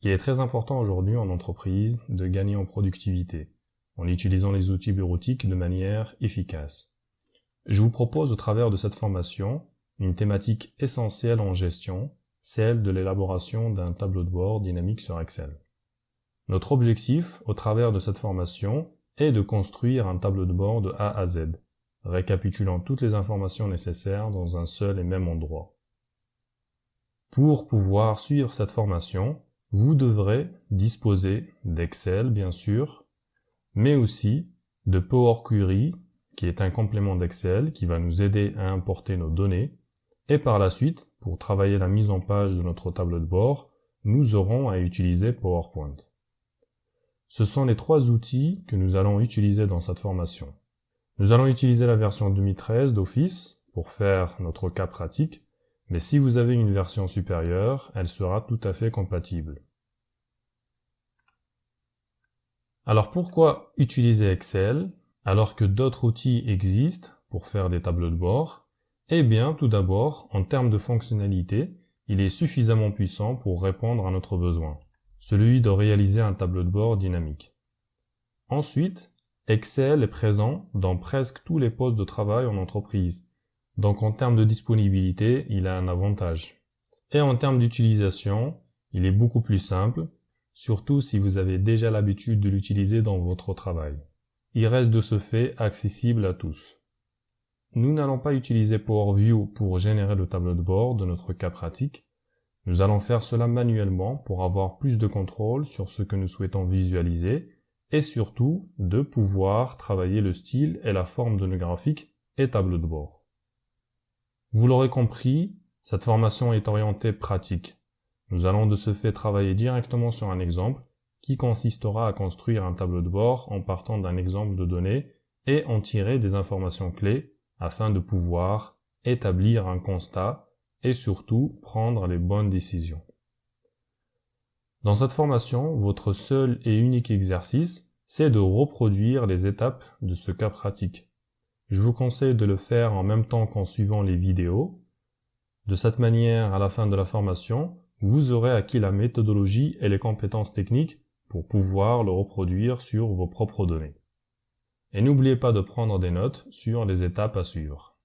Il est très important aujourd'hui en entreprise de gagner en productivité, en utilisant les outils bureautiques de manière efficace. Je vous propose au travers de cette formation une thématique essentielle en gestion, celle de l'élaboration d'un tableau de bord dynamique sur Excel. Notre objectif au travers de cette formation est de construire un tableau de bord de A à Z, récapitulant toutes les informations nécessaires dans un seul et même endroit. Pour pouvoir suivre cette formation, vous devrez disposer d'Excel, bien sûr, mais aussi de Power Query, qui est un complément d'Excel qui va nous aider à importer nos données. Et par la suite, pour travailler la mise en page de notre tableau de bord, nous aurons à utiliser PowerPoint. Ce sont les trois outils que nous allons utiliser dans cette formation. Nous allons utiliser la version 2013 d'Office pour faire notre cas pratique, mais si vous avez une version supérieure, elle sera tout à fait compatible. Alors pourquoi utiliser Excel alors que d'autres outils existent pour faire des tableaux de bord? Eh bien, tout d'abord, en termes de fonctionnalité, il est suffisamment puissant pour répondre à notre besoin, celui de réaliser un tableau de bord dynamique. Ensuite, Excel est présent dans presque tous les postes de travail en entreprise. Donc en termes de disponibilité, il a un avantage. Et en termes d'utilisation, il est beaucoup plus simple, surtout si vous avez déjà l'habitude de l'utiliser dans votre travail. Il reste de ce fait accessible à tous. Nous n'allons pas utiliser Power View pour générer le tableau de bord de notre cas pratique. Nous allons faire cela manuellement pour avoir plus de contrôle sur ce que nous souhaitons visualiser et surtout de pouvoir travailler le style et la forme de nos graphiques et tableaux de bord. Vous l'aurez compris, cette formation est orientée pratique. Nous allons de ce fait travailler directement sur un exemple qui consistera à construire un tableau de bord en partant d'un exemple de données et en tirer des informations clés afin de pouvoir établir un constat et surtout prendre les bonnes décisions. Dans cette formation, votre seul et unique exercice, c'est de reproduire les étapes de ce cas pratique. Je vous conseille de le faire en même temps qu'en suivant les vidéos. De cette manière, à la fin de la formation, vous aurez acquis la méthodologie et les compétences techniques pour pouvoir le reproduire sur vos propres données. Et n'oubliez pas de prendre des notes sur les étapes à suivre.